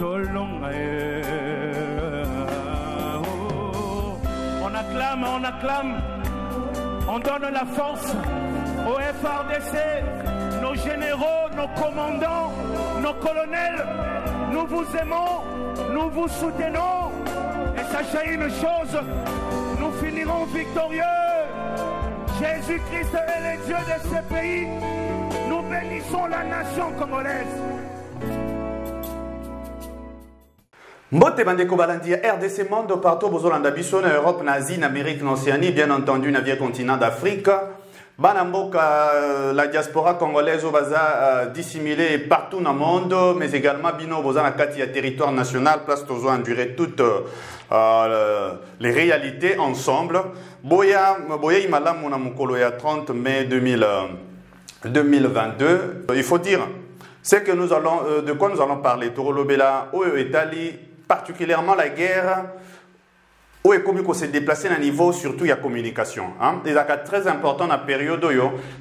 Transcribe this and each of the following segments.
On acclame, on donne la force au FARDC, nos généraux, nos commandants, nos colonels. Nous vous aimons, nous vous soutenons. Et sachez une chose, nous finirons victorieux. Jésus-Christ est le Dieu de ce pays. Nous bénissons la nation congolaise. Mbote bandeko balandi RDC Monde partout bozolanda biso en Europe, en Asie, en Amérique, en Océanie, bien entendu na vieux continent d'Afrique. Banamboka la diaspora congolaise au baza dissimulée partout dans le monde, mais également bino boza na kati ya territoire national, place tozo endurer toutes les réalités ensemble. Boya imala mona mukolo ya 30 mai 2022. Il faut dire c'est que nous allons de quoi nous allons parler. Torolobela au Italie, particulièrement la guerre. Où est comme se déplacer à un niveau surtout il y a communication. Hein? Et c'est très important dans la période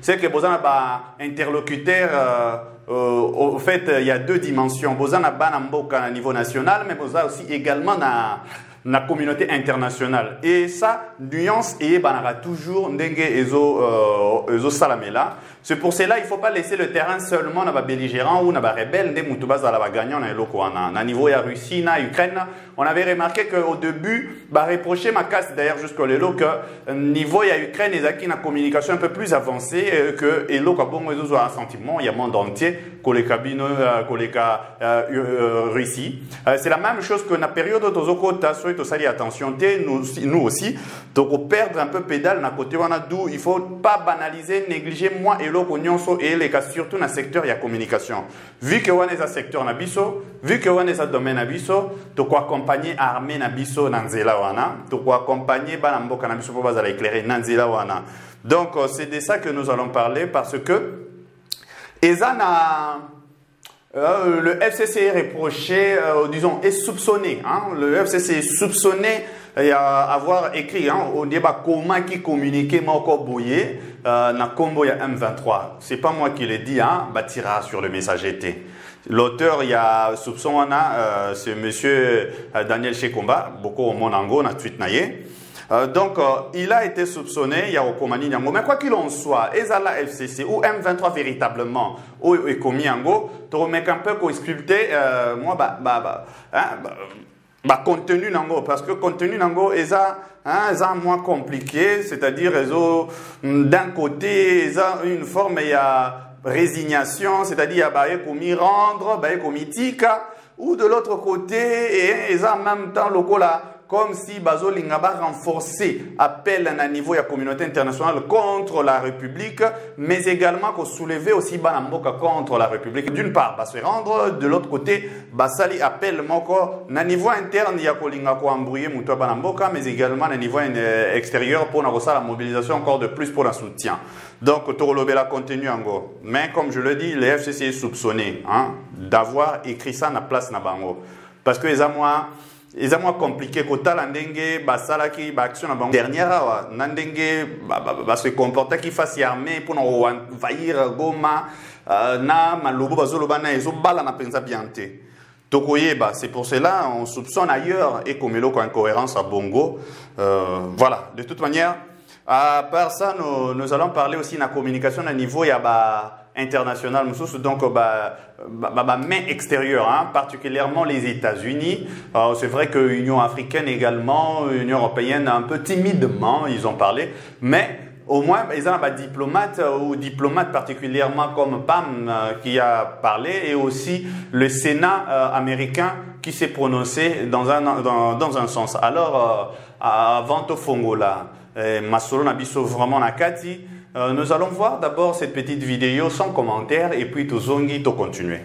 c'est que vous avez un interlocuteur. Au fait, il y a deux dimensions. Vous avez un niveau national, mais vous avez aussi également la communauté internationale. Et ça, nuance et banara toujours ndengue ezo salamela. C'est pour cela il ne faut pas laisser le terrain seulement na belligérant ou na rebelle nde mutubaz à la gagnant na eloko na niveau ya Russie na Ukraine. On avait remarqué qu'au début reprocher ma casse d'ailleurs jusqu'au lelo que niveau ya Ukraine et zaki na communication un peu plus avancée que eloko bongo ezo un sentiment il y a monde entier kolekabino koleka Russie. C'est la même chose que na période tozoko taso to sali attention nous aussi donc perdre un peu pédale na côté wana d'où il faut pas banaliser négliger moi et et les cas surtout dans le secteur de la communication. Vu que on est dans le secteur nabiso, vu que on est dans le domaine nabiso, tu peux accompagner l'armée nabiso dans Nzela wana, tu peux accompagner Banamboka nabiso pour aller éclairer dans Nzela wana. Donc c'est de ça que nous allons parler parce que le FCC est reproché, disons, est soupçonné. Hein, le FCC est soupçonné avoir écrit au débat comment qui communiquait Moko Bouye na Combo ya M23. C'est pas moi qui l'ai dit, hein, Batira sur le message été. L'auteur, il y a soupçon, c'est monsieur Daniel Shekomba, beaucoup au Monango, na tweet naye. Donc, il a été soupçonné, il y a Okomani Nyango. Mais quoi qu'il en soit, Ezala FCC ou M23 véritablement, ou Ekomi Yango, tu remets un peu qu'on sculpté, moi, contenu Nango. Parce que contenu Nango, Eza moins compliqué, c'est-à-dire, d'un côté, Eza une forme, il y a résignation, c'est-à-dire, il y a commis rendre, il y a commis tika, ou de l'autre côté, Eza en même temps, le là, comme si Bazo Lingaba renforçait appel à un niveau de la communauté internationale contre la République, mais également qu'on soulevait aussi Banamboka contre la République. D'une part, se rendre, de l'autre côté, Basali appelle Moko, à niveau interne, il y a Kolingako embrouillé Moutoua Banamboka, mais également à niveau extérieur pour la mobilisation encore de plus pour le soutien. Donc, Torolobela continue en go. Mais comme je le dis, le FCC est soupçonné d'avoir écrit ça à la place Nabango. Parce que les amois. C'est moins compliqué que tal ndenge basala ki ba action na dernière ndenge se comporter qui fasse armée pour envahir Goma na malobo bazoloba na ezo bala na penza bianté tokoyeba. C'est pour cela on soupçonne ailleurs et comme eloko incohérence à Bongo. Voilà, de toute manière à part ça nous allons parler aussi de la communication à niveau international, donc main extérieure, hein, particulièrement les États-Unis. C'est vrai que l'Union africaine également, l'Union européenne un peu timidement, ils ont parlé, mais au moins ils ont un diplomate ou diplomate particulièrement comme Pam qui a parlé et aussi le Sénat américain qui s'est prononcé dans un sens. Alors avant au Fongola, Masolo Nabiso vraiment Nakati. Nous allons voir d'abord cette petite vidéo sans commentaire et puis tout zongi tout continuer.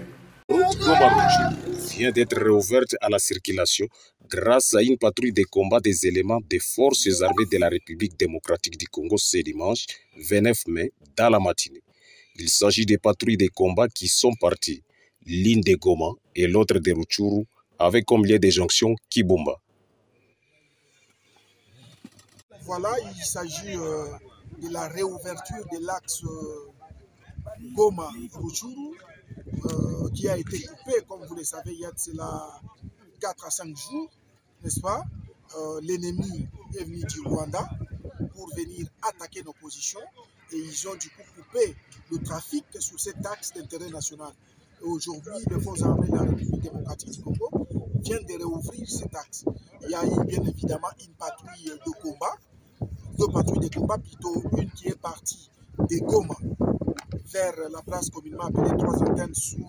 Vient d'être réouverte à la circulation grâce à une patrouille de combat des éléments des forces armées de la République démocratique du Congo ce dimanche 29 mai dans la matinée. Il s'agit des patrouilles de combat qui sont parties, l'une de Goma et l'autre de Rutshuru avec comme lieu de jonction Kibumba. Voilà, il s'agit de la réouverture de l'axe Goma-Rutshuru qui a été coupé, comme vous le savez, il y a de cela 4 à 5 jours, n'est-ce pas? L'ennemi est venu du Rwanda pour venir attaquer nos positions et ils ont du coup coupé le trafic sur cet axe d'intérêt national. Aujourd'hui, les forces armées de la République démocratique du Congo viennent de réouvrir cet axe. Il y a eu bien évidemment une patrouille de combat, 2 patrouilles de combat, plutôt une qui est partie de Goma vers la place communément appelée 3 antennes sous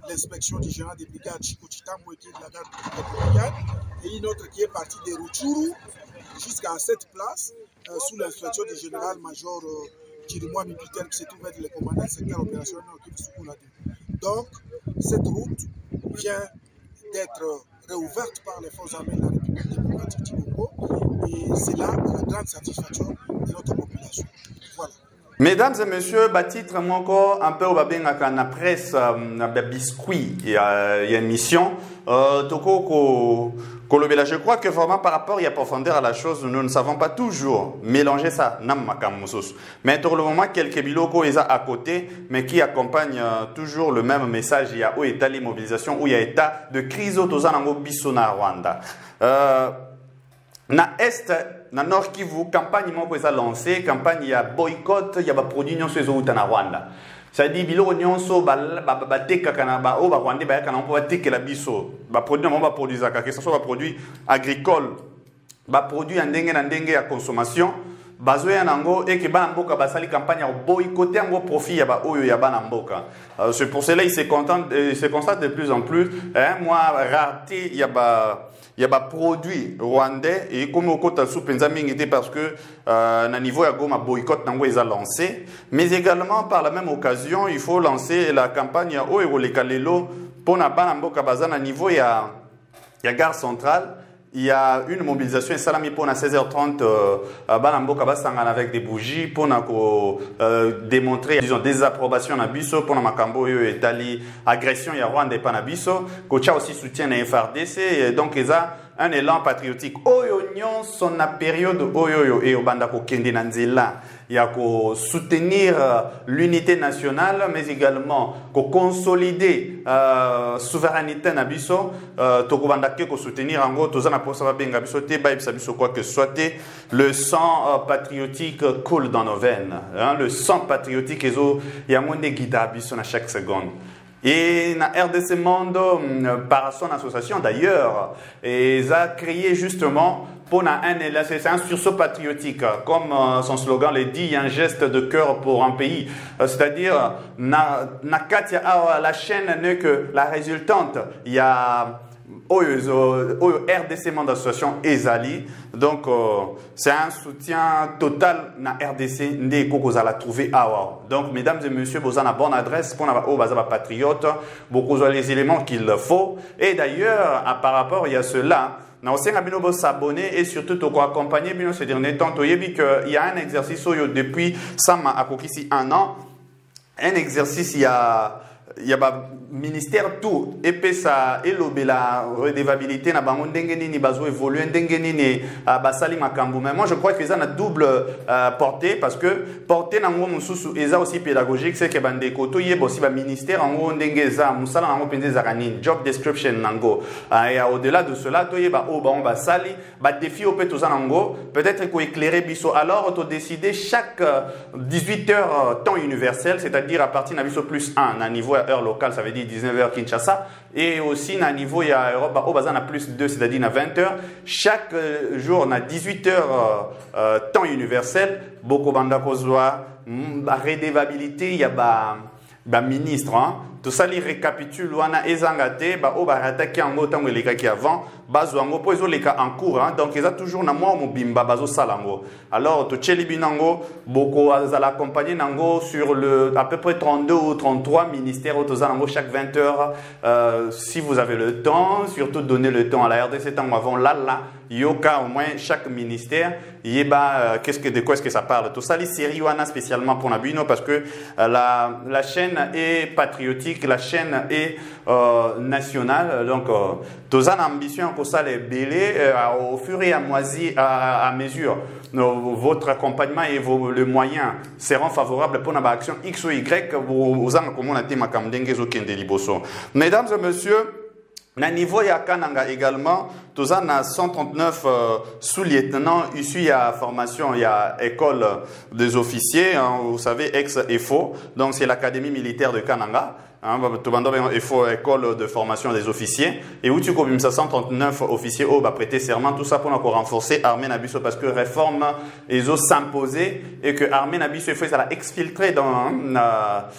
l'inspection du général des brigades Chico Chitambo qui est de la garde républicaine, et une autre qui est partie de Rutshuru jusqu'à cette place sous l'inspection du général-major Chirimwa Mipiter qui se trouve être le commandant du secteur opérationnel au Kivu Sukulade. Donc, cette route vient d'être réouverte par les forces armées de la République démocratique du Congo et c'est là la grande satisfaction de notre population. Voilà. Mesdames et messieurs, titre encore un peu au babengaka na presse na biscuit il y a une mission toko kolobela. Je crois que vraiment par rapport il y a profondeur à la chose, nous ne savons pas toujours mélanger ça nam makamusos. Mais pour le moment quelques biloko eza à côté mais qui accompagnent toujours le même message. Il y a où état l'immobilisation, où il y a état de crise tozanango biso na Rwanda. Na est na nord Kivu campagne moko eza lancée, campagne ya boycott ya ba produit nyonso ezo na Rwanda. Ça dit biloko nyonso ba tekaka na ba o ba Rwanda ba kana mpo ba tekela biso ba produit na ba produisaka que ce soit ba produit agricole ba produit ya ndenge na ndenge ya consommation bazoya nango et que bana mboka basali campagne ya boycotter ngo profit ya ba oyo ya bana mboka. C'est pour cela il se constate de plus en plus moi rareté il y a des produits rwandais et comme au côté sous était parce que na niveau ya Goma boycott nango est lancé, mais également par la même occasion il faut lancer la campagne o ekoleka lelo pour na bana mboka bazana niveau ya gare centrale. Il y a une mobilisation salami pour 16h30 Banamboka basangana avec des bougies pour démontrer disons désapprobation na biso pour na makambo yo etali agression ya Rwanda et panabiso kocha aussi soutien na FRDC donc eza un élan patriotique oyo nyonso na période oyo et obanda ko kende na nzela ya ko soutenir l'unité nationale mais également ko consolider souveraineté na biso to ko banda ke ko soutenir ango tozana pour ça benga biso te ba biso quoi que soit le sang patriotique coule dans nos veines le sang patriotique ezo ya monde guida biso na chaque seconde. Et na RDC Mondo, par son association d'ailleurs, ils ont créé justement pour c'est un sursaut patriotique, comme son slogan le dit, il y a un geste de cœur pour un pays. C'est-à-dire, la chaîne n'est que la résultante. Il y a RDC Monde Association Ezali. Donc, c'est un soutien total na RDC Ndé Koko la trouver awa. Donc, mesdames et messieurs, vous avez la bonne adresse pour les patriotes. Beaucoup les éléments qu'il faut. Et d'ailleurs, par rapport à cela, nous avons s'abonner et surtout accompagner ces derniers temps. Il y a un exercice depuis Sama Akokisi 1 an. Un exercice, il y a ministère tout et puis ça élobe la redevabilité na bango ndenge nini bazo évoluer ndenge nini basali makambo. Mais moi je crois que ça a double portée parce que portée nango mususu eza aussi pédagogique, c'est que bandeko to yeba aussi ba ministère nango ndenge za musala nango penze za kanini job description nango et au-delà de cela to yeba o ba on basali ba défi au peto za nango peut-être ko éclairer biso. Alors auto décider chaque 18 heures temps universel, c'est-à-dire à partir na biso plus 1 à niveau heure locale, ça veut dire 19h Kinshasa, et aussi à niveau il y a Europe au bazar na plus 2, c'est-à-dire à 20h chaque jour na 18h temps universel boko banda kozwa ba redevabilité il y a ba ministre tout ça li récapitule wana ezangate ba o ba attaquer en autant les cas qui avant bazo ngo po les cas en cours donc ils a toujours na moi mobimba bazo salango. Alors to cheli binango boko za l'accompagner nango sur le à peu près 32 ou 33 ministères au tozango chaque 20 heures si vous avez le temps, surtout donner le temps à la RDC temps avant là yoka au moins chaque ministère yeba de quoi est-ce que ça parle. Tout ça les séries wana spécialement pour Nabino parce que la chaîne est patriotique. publique, la chaîne est nationale. Donc, tous en ambition que ça les belé au fur et à mesure. Votre accompagnement et les moyens seront favorables pour une action X ou Y. Vous en communauté mesdames et messieurs, na niveau ya Kananga également, tous en a 139 sous-lieutenants issus à formation, il y a école des officiers, hein, vous savez, ex-EFO, donc c'est l'académie militaire de Kananga. Il faut école de formation des officiers. Et où tu comme 139 officiers au prêter serment, tout ça pour encore renforcer l'armée Nabiso parce que réforme ils ont s'imposer et que l'armée Nabiso il faut ça la exfiltrer dans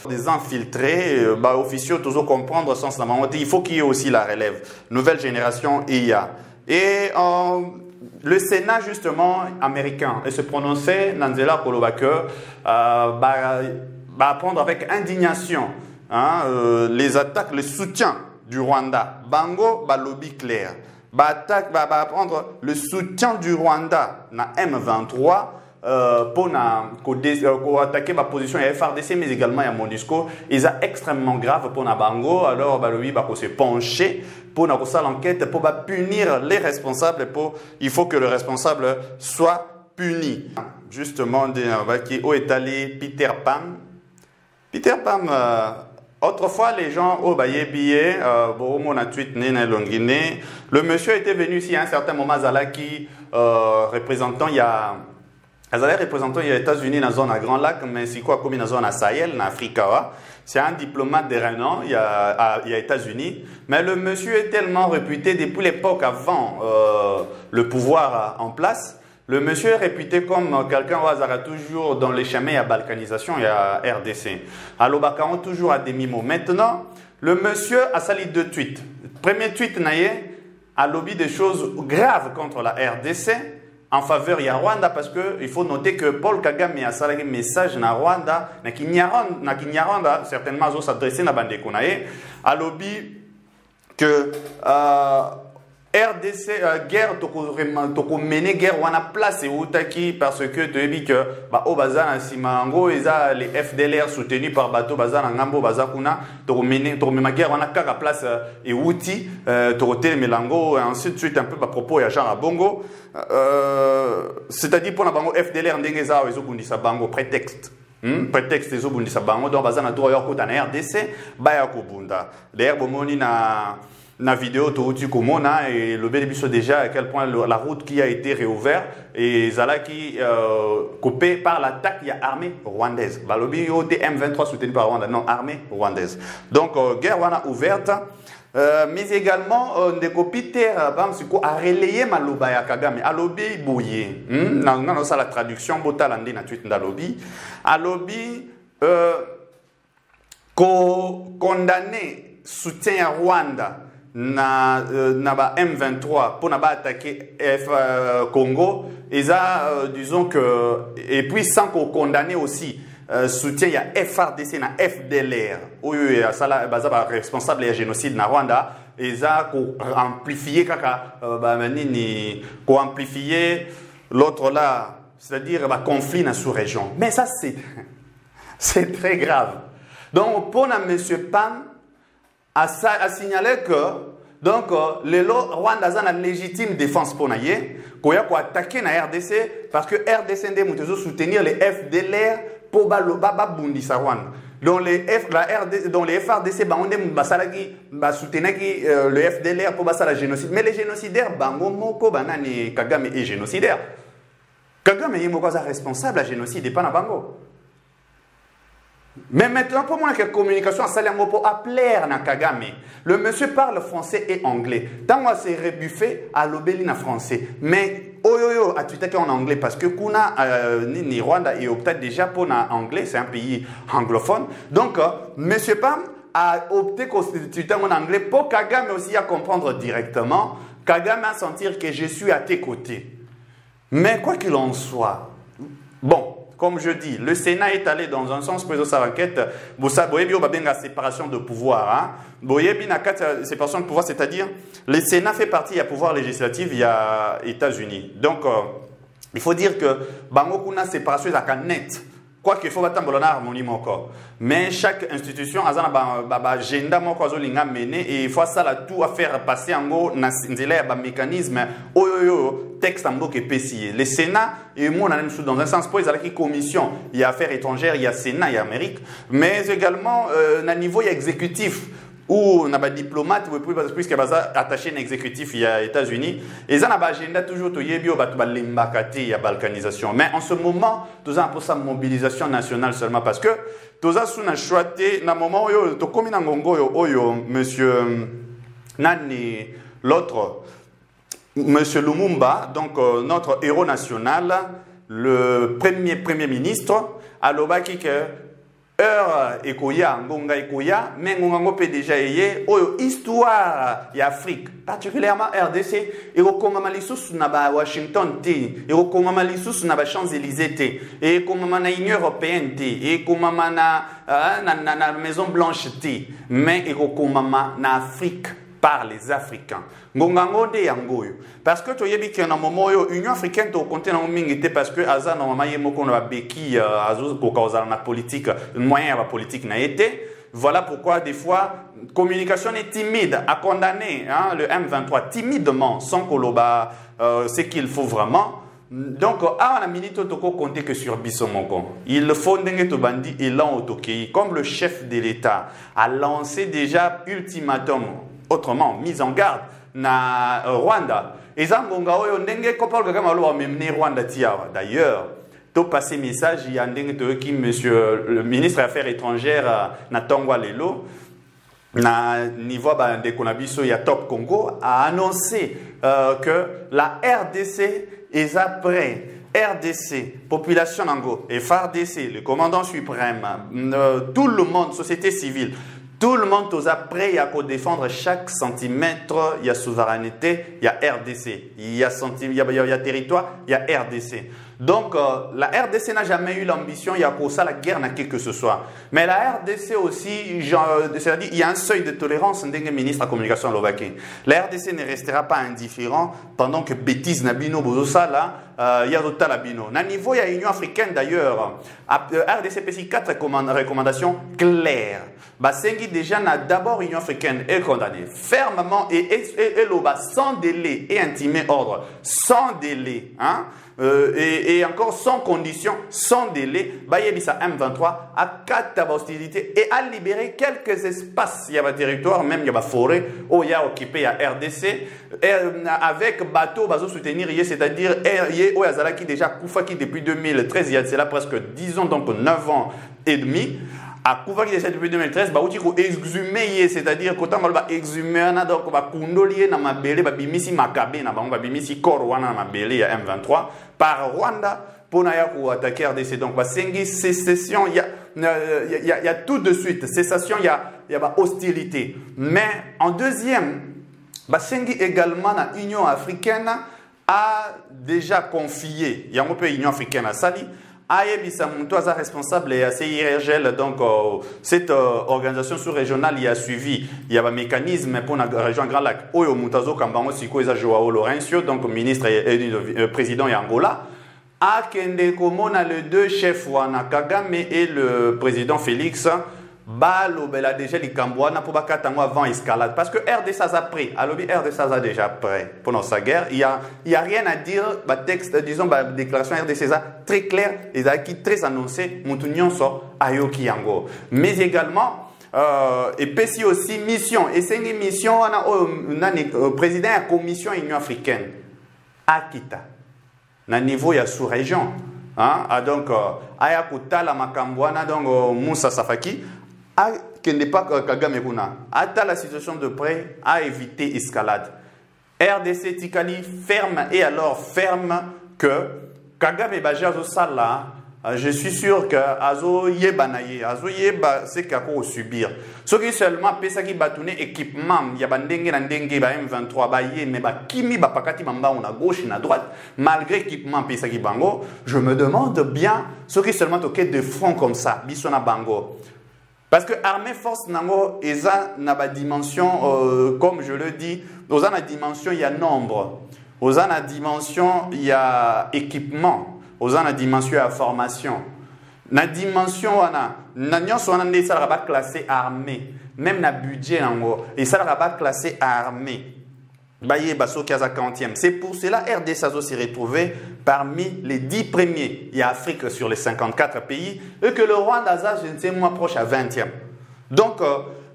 des infiltrés, officiers toujours comprendre sens la maman. Il faut qu'il y ait aussi la relève. Nouvelle génération IA. Et le Sénat justement américain et se prononçait Nanzela Kolobake prendre avec indignation. Les attaques, le soutien du Rwanda. Bango, lobby clair. Prendre le soutien du Rwanda na M23 pour attaquer ma position à FRDC, mais également à MONUSCO. Ils sont extrêmement grave pour na Bango. Alors, lobby se pencher pour l'enquête, pour punir les responsables. Il faut que le responsable soit puni. Justement, qui est allé Peter Pan. Peter Pan. Autrefois, les gens au billet, le monsieur était venu ici à un certain moment, Zalaki, représentant il y a les États-Unis dans la zone à Grand Lac, mais c'est quoi comme dans la zone à Sahel, en Afrique. C'est un diplomate de renom, il y a États-Unis, mais le monsieur est tellement réputé depuis l'époque avant le pouvoir en place. Le monsieur est réputé comme quelqu'un au hasard toujours dans les chemins à balkanisation et à RDC. À l'Obacaon, toujours à demi-mot. Maintenant, le monsieur a sali 2 tweets. Premier tweet, a lobby des choses graves contre la RDC en faveur de Rwanda parce qu'il faut noter que Paul Kagame a salé un message na Rwanda, na Kinyarwanda, certainement, ils s'adresser na Bandekunaye, a lobby que RDC guerre toko mener guerre wana place utaki parce que tu dis que au bazar en simango les FDLR soutenus par bateau bazar en ngambo bazar kuna toko mener guerre wana kaka place et outi toko tel melango et ainsi de suite un peu à propos ya genre à bongo c'est-à-dire pour na bango FDLR ndenge za ezo bundisa bango prétexte prétexte ezo bundisa bango donc bazar na droit ya kota na RDC ba ya ko bunda d'ailleurs bomoni na vidéo tu komona et le bénéfice déjà à quel point la route qui a été réouverte et Zala qui coupé par l'attaque il y a armée rwandaise balobi M23 soutenu par Rwanda non armée rwandaise donc guerre wana ouverte mais également des copies terre a relayé maloba ya Kagame alobi bouillé non ça la traduction botalande na tweet ndalobi alobi condamné soutien à Rwanda na M23 pour attaquer Congo et ça disons que et puis sans qu'on condamne aussi soutien il y a FRDC na FDLR où il y a ça là responsable du génocide na Rwanda et ça qu'on amplifier kaka qu'on amplifier l'autre là c'est-à-dire conflit dans sous-région mais ça c'est très grave donc pour monsieur Pan a signalé que donc le Rwanda a une légitime défense pour naïe qu'on a attaquer la RDC parce que RDC ndé soutenir les FDLR pour bundisa Rwanda donc les FRDC soutenir le FDLR pour la génocide mais les génocidaires bango moko banani Kagame est génocidaire Kagame est moko responsable à génocide et pas na bango. Mais maintenant, pour moi, la communication à Salango pour appeler na Kagame. Le monsieur parle français et anglais. Tant moi, c'est rebuffé à l'obéline en français. Mais, à Twitter en anglais, parce que Kuna, ni Rwanda et Octa déjà pour en anglais, c'est un pays anglophone. Donc, monsieur Pam a opté pour Twitter en anglais pour Kagame aussi à comprendre directement. Kagame à sentir que je suis à tes côtés. Mais quoi qu'il en soit, bon. Comme je dis, le Sénat est allé dans un sens pour sa enquête. La séparation de pouvoir. Séparation de pouvoir, c'est-à-dire le Sénat fait partie du pouvoir législatif, il y a États-Unis. Donc, il faut dire que Bango Kuna séparation est net. quoi qu'il faut battre na harmonie moko. Mais chaque institution a un agenda moko azolinga mener et il faut ça la tout à faire passer en go na nzela ya mécanisme oyo texte en que PCI. Le Sénat et moi on a même dans un sens pour ils qui commission, il y a affaires étrangères, il y a Sénat, il y a Amérique, mais également na niveau il y a exécutif. Ou on a des diplomates, puisque y a attaché un exécutif il y a États-Unis, et ça n'a pas agenda toujours de il y a balkanisation. Mais en ce moment, tout ça pour sa mobilisation nationale seulement parce que tout ça sous un choix na moment où to comme na ngongo yo monsieur Nani l'autre monsieur Lumumba donc notre héros national le premier ministre à l'obaki que heure ekoya ngonga ekoya mais ngonga ngope déjà yé oyo histoire ya Afrique particulièrement RDC et okoma lisusu na ba Washington T et okoma lisusu na ba Champs-Élysées T et okoma na Union européenne T et okoma na Maison Blanche T mais okoma na Afrique par les Africains. Ngongango de yangoyo. Parce que tu yebi qu'il y a un moment où l'Union africaine te compte dans le parce que Aza normalement yemo qu'on a béki Azo pour cause la politique moyen la politique n'a été. Voilà pourquoi des fois communication est timide à condamner le M23 timidement sans koloba ce qu'il faut vraiment. Donc, à la minute, on ne compter que sur Bissomoko. Il faut que bandi et l'autokéi, comme le chef de l'État a lancé déjà ultimatum, autrement, mise en garde, na Rwanda. Et Zangonga oyo ndenge kopal kagama lo mené Rwanda tiawa. D'ailleurs, to passer message il y a ndenge to ki monsieur le ministre des Affaires étrangères na Tongwa lelo na niveau de Konabiso ya Top Congo a annoncé que la RDC est après RDC, population Nango, et FARDC, le commandant suprême, tout le monde, société civile, tout le monde est prêt à défendre chaque centimètre, il y a souveraineté, il y a RDC, il y a territoire, il y a RDC. Donc, la RDC n'a jamais eu l'ambition, il y a pour ça la guerre n'a que ce soit. Mais la RDC aussi, c'est-à-dire il y a un seuil de tolérance, d'un ministre de la communication slovakien. La RDC ne restera pas indifférent pendant que bêtise Nabino Bozosa là, il y a d'autres Labino. À niveau, il y a l'Union africaine d'ailleurs. RDC PC 4 recommandations claires. Basengi déjà n'a d'abord l'Union africaine est condamnée fermement et l'OBA sans délai et intimé ordre, sans délai. Hein? Et encore sans condition, sans délai, Bayebisa M23 a 4 hostilités et a libéré quelques espaces. Il y a un territoire, même il y a une forêt, où il y a occupé il y a RDC, avec bateau, bateau soutenir, c'est-à-dire il y a qui déjà Koufaki depuis 2013, il y a cela presque 10 ans, donc 9 ans et demi. À Koufaki depuis 2013, bah outil exhumé, c'est-à-dire quand on va exhumer, donc va kundolier na mabele, va bimisi makabe na va bimisi korwana na mabele ya M23 par Rwanda pour attaquer RDC. Donc, c'est cessation, il y a tout de suite, cessation, il y a hostilité. Mais en deuxième, Sengi également, l'Union africaine a déjà confié, il y a un peu l'Union africaine à Sali, Ayebisa Moutoisa responsable et CIRGL, donc cette organisation sous-régionale il a suivi, il y a un mécanisme pour la région Grand Lac, Oyo Moutazo Kambango Siko Eza Joao Lourenço, donc ministre et président et Angola, a Kende Komona les deux chefs Wana Kagame et le président Félix, Balo Bela déjà les Cambouana pour Bakatango avant escalade. Parce que RDC a pris, alors RDC a déjà prêt pendant sa guerre. Il y a rien à dire, texte, disons, déclaration RDC très claire et qui très annoncé, Moutunion sort Ayoki Yango. Mais également, et puis aussi mission, et c'est une mission, on a président de la commission Union africaine, Akita, na niveau il y a sous-région. Hein? Donc, Ayakuta, la Makambouana, donc Moussa Safaki, qui n'est pas Kagame Kuna, à la situation de près, à éviter escalade. RDC Tikali ferme et alors ferme que Kagame Bajazo Sala, je suis sûr que Azo Yebanaye, Azo Yeba, c'est qu'à subir. Ce qui seulement pesa qui batouné équipement, il y a bandenge nandenge ba M23 ba yé mais ba kimi ba pakati mamba on a gauche et à droite, malgré équipement pesa qui bango, je me demande bien ce qui seulement toqué de front comme ça, bisona bango. Parce que l'armée force nango eza na ba dimension comme je le dis, dans la dimension il y a nombre, dans la dimension il y a équipement, dans la dimension il y a formation. na dimension wana na nyonso wana nde esalaka baclassé armée même na budget nango esalaka baclassé armée bayeba soki aza 40e. C'est pour cela RDC azo s'est retrouvé parmi les 10 premiers et Afrique sur les 54 pays et que le Rwanda a je ne sais moi proche à 20e. Donc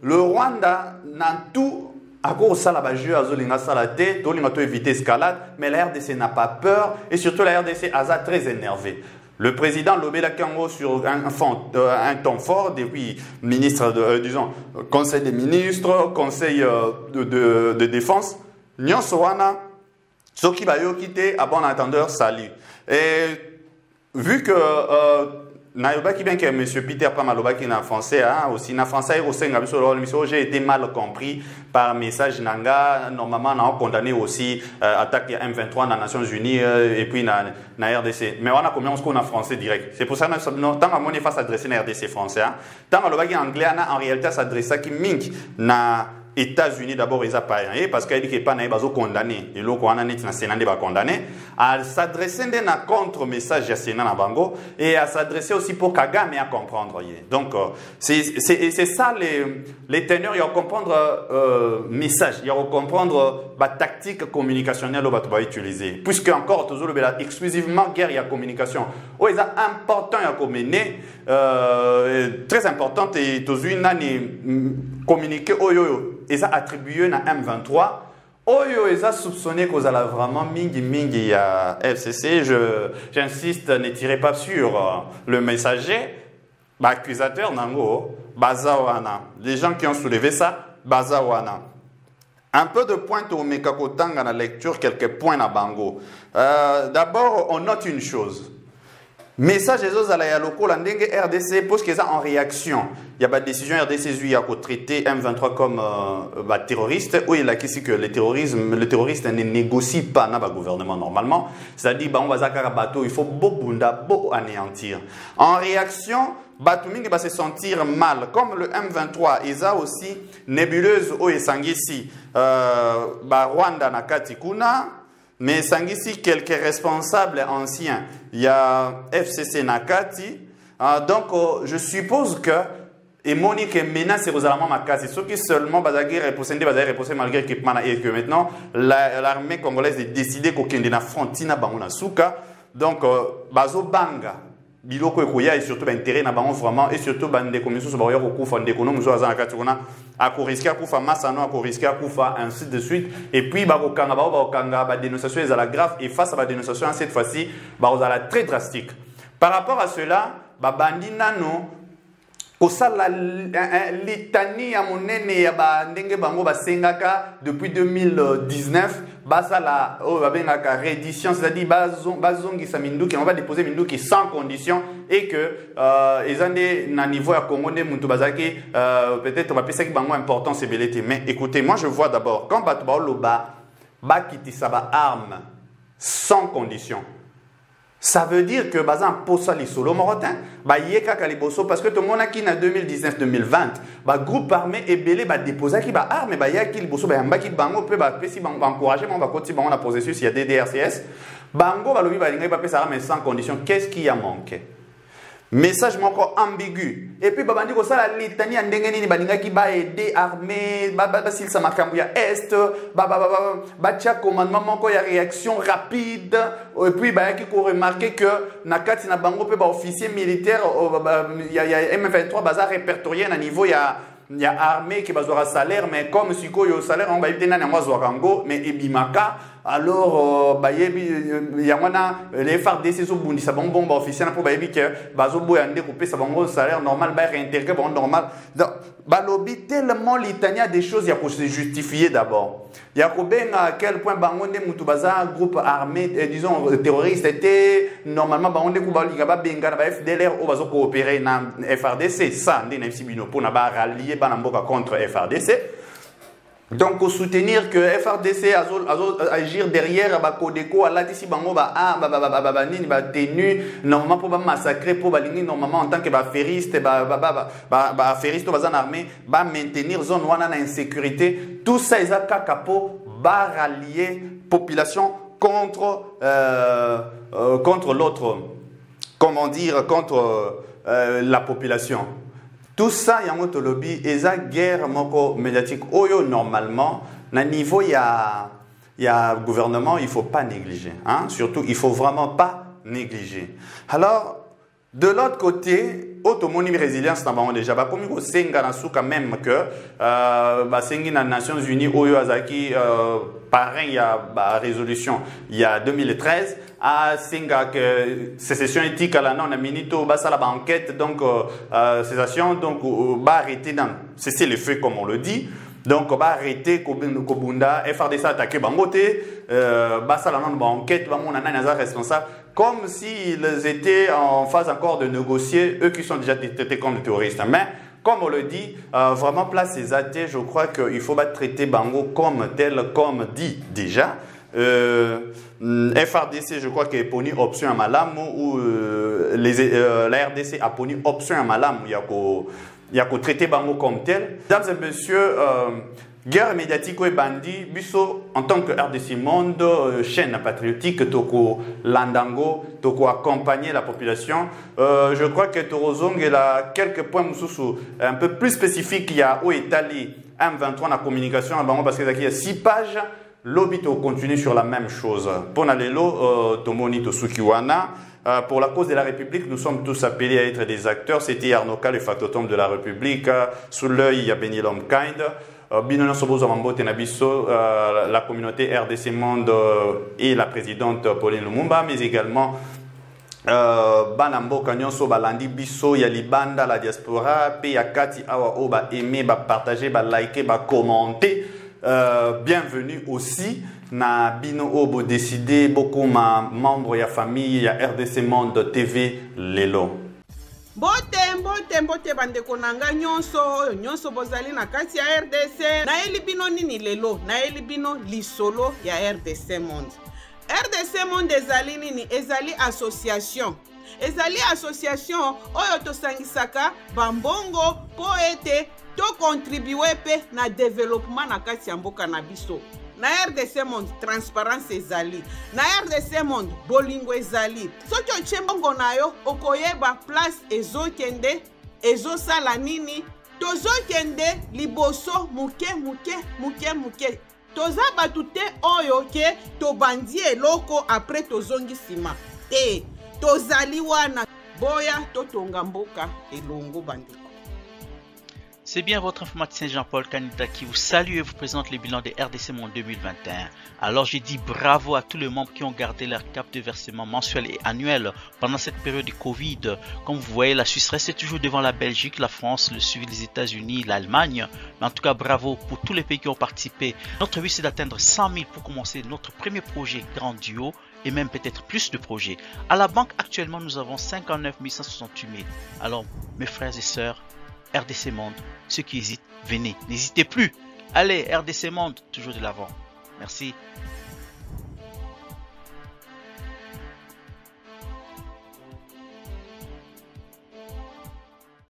le Rwanda n'a tout à cause ça la jeu azolinga salate tolinga to éviter escalade mais la RDC n'a pas peur et surtout la RDC a très énervé. Le président Lobela Kango sur un ton fort depuis ministre disons conseil des ministres, conseil de défense. Nyonso wana soki bayo kité à bon entendeur salut. Et vu que Nayoba qui bien que M. Peter Pamaloba qui est en français, hein, aussi en français, j'ai été mal compris par message Nanga. Normalement, on a condamné aussi attaque M23 dans les Nations Unies et puis dans la RDC. Mais on a combien on en français direct. C'est pour ça que tant que mon face adressé à la RDC français, hein, tant que le anglais en réalité s'adresse à qui mink na États-Unis d'abord ils appareillent parce qu'il dit que pas naïba condamné et l'autre on a net na Sénat va condamner à s'adresser na contre message à Sénat na bango et à s'adresser aussi pour Kagame à comprendre donc c'est ça les teneurs ils vont comprendre message ils vont comprendre la tactique communicationnelle au va utiliser puisque encore toujours le exclusivement guerre et communication oh c'est important à communiquer très importante et toujours une année communiquer ils ont attribué à M23. Ils ont soupçonné qu'ils allaient vraiment mingi à FCC. J'insiste, ne tirez pas sur le messager. Accusateur, nango, bazawana. Les gens qui ont soulevé ça, bazawana. Un peu de pointe au Mekakotang dans la lecture, quelques points à Bango. D'abord, on note une chose. Message des autres à la locale en RDC pose qu'ils sont en réaction. Il y a des décisions RDC qui a traité M23 comme terroriste. Oui, il a dit que le terroriste ne négocie pas dans le gouvernement normalement. C'est-à-dire on va bateau, il faut beaucoup anéantir. En réaction, Batouming va se sentir mal. Comme le M23, ils ont aussi nébuleuse au Esangisi, Rwanda Nakati Kuna. Mais sangisi quelques responsables anciens. Il y a FCC Nakati. Donc, je suppose que et Monique menace aux Allemands Makasi. Ceux qui seulement bazagir repousser malgré équipement et que maintenant l'armée congolaise a décidé qu'aucun de la frontière bangona souka. Donc, bazo banga. Biloko ekoya et surtout intérêt na bango vraiment et surtout bande commission sur ko kufa ndekono muzo azana katikona akoriska kufa masano akoriska kufa ainsi de suite et puis bakokanga ba dénonciation est à la grave et face à la dénonciation cette fois-ci ba la très drastique par rapport à cela ba bandi nano kosala litanie ya monene ya ba ndenge bango basengaka depuis 2019 basala babengaka réédition c'est-à-dire bazongisa minduki on va déposer minduki sans condition et que ezande na niveau ya Congo ne mutu bazaki peut-être va penser que bango important c'est belete mais écoutez moi je vois d'abord quand batu baoloba bakitisa ba arme sans condition. Ça veut dire que bazan posa li solo morotin ba yeka kaliboso parce que tout le monde qui na 2019-2020 ba groupe armé et belé ba déposer qui ba arme ba yaki liboso ba yamba ki bango peut ba pesi bango encourager ba côté bango na processus il y a des DRCS bango ba lobi ba linga ba pesa arme sans condition qu'est-ce qui a manqué message encore ambigu et puis babandi ko sala litani ndenge nini balinga ki ba aider armée ba sil sa makambu ya est ba tia commandement moko ya réaction rapide et puis ba ki ko remarquer que na kati na bango pe ba officier militaire ya M23 baza répertorié na niveau ya armée qui bazora salaire mais comme siko yo salaire on va éviter na ngwa rango mais ebimaka alors yamana les FARDC so bundi sa bon officiel pour ba yebi que bazo boya ndé couper sa bon salaire normal ba réintégrer bon normal ba lobby tellement litania des choses ya pour se justifier d'abord ya ko ben à quel point bango ndé mutu baza groupe armé disons terroriste était normalement bango ndé ko ba liga ba benga ba FDLR o bazo coopérer na FARDC ça ndé na sibino pour na ba rallier ba na mboka contre FARDC. Donc, soutenir que FRDC agir derrière Kodeko, Alatisi Bango, nini tenu, normalement pour massacrer, pour baligner, normalement en tant que ferriste, ferriste ou bazan armé, maintenir zone wana na insécurité, tout ça, ils ont capo, rallier population contre l'autre. comment dire, contre la population. Tout ça, il y a un lobby, et ça guerre médiatique. Normalement, à niveau, il y a gouvernement, il ne faut pas négliger. Hein? Surtout, il ne faut vraiment pas négliger. Alors, de l'autre côté, automoni résilience na déjà ba komi ko senga na suka même que ba sengi na Nations Unies oyo azaki parrain il y a ba résolution il y a 2013 a senga que sécession éthique à la non minito ba sala ba enquête donc cessation donc ba arrêter dans cesser les faits comme on le dit. Donc, on va arrêter Kobunda, FRDC attaquer Bangote, Bassa la enquête, on a responsable, comme s'ils étaient en phase encore de négocier, eux qui sont déjà traités comme des terroristes. Mais, comme on le dit, vraiment place ces athées, je crois qu'il faut pas traiter Bango comme tel, comme dit déjà. FRDC, je crois qu'il y a poni option à Malam, ou la RDC a poni option à Malam, il y a qu'au traiter Bango comme tel. Mesdames et messieurs, guerre médiatique et bandit, Bisso, en tant que RDC Monde, chaîne patriotique, Toko Landango, Toko accompagner la population. Je crois que Torozong il a quelques points un peu plus spécifiques. Il y a où étalé M23 la communication à Bango parce qu'il y a 6 pages. L'obito continue sur la même chose. Ponalelo, Tomoni Tosukiwana. Pour la cause de la République, nous sommes tous appelés à être des acteurs. C'était Arnoka, le factotum de la République. Sous l'œil, il y a Benny Lomkind. Binono Sobozo Mambo Tenabiso, la communauté RDC Monde et la présidente Pauline Lumumba, mais également Banambo Kanyonso Balandi Biso, Yalibanda, la diaspora, Payakati Awa Oba, aimer, partager, liker, commenter. Bienvenue aussi. Na bino obo décidé beaucoup ma membre ya famille ya RDC Monde TV lelo. Mbote bandeko nanga nyonso bozali na kati ya RDC na elibino nini lelo na elibino lisolo ya RDC Monde. RDC Monde ezali nini ezali association oyo tosangisaka bambongo po ete to contribuer pe na développement na kati ya mboka na biso. Na RDC Monde transparence ezali, na RDC Monde bolingo ezali. Soki otie mbongo na yo okoyeba place ezokende ezosala nini, tozokende liboso muke. Toza batu te oyo ke tobandi eloko après tozongi sima te, tozali wana boya totonga mboka elongo bandeko. C'est bien votre informaticien Jean-Paul Kanita qui vous salue et vous présente le bilan des RDC Monde 2021. Alors j'ai dit bravo à tous les membres qui ont gardé leur cap de versement mensuel et annuel pendant cette période de Covid. Comme vous voyez, la Suisse reste toujours devant la Belgique, la France, le suivi des États-Unis, l'Allemagne. Mais en tout cas, bravo pour tous les pays qui ont participé. Notre but c'est d'atteindre 100 000 pour commencer notre premier projet Grand Duo et même peut-être plus de projets. À la banque actuellement, nous avons 59 168 000. Alors mes frères et sœurs, RDC Monde, ceux qui hésitent, venez, n'hésitez plus. Allez, RDC Monde, toujours de l'avant. Merci.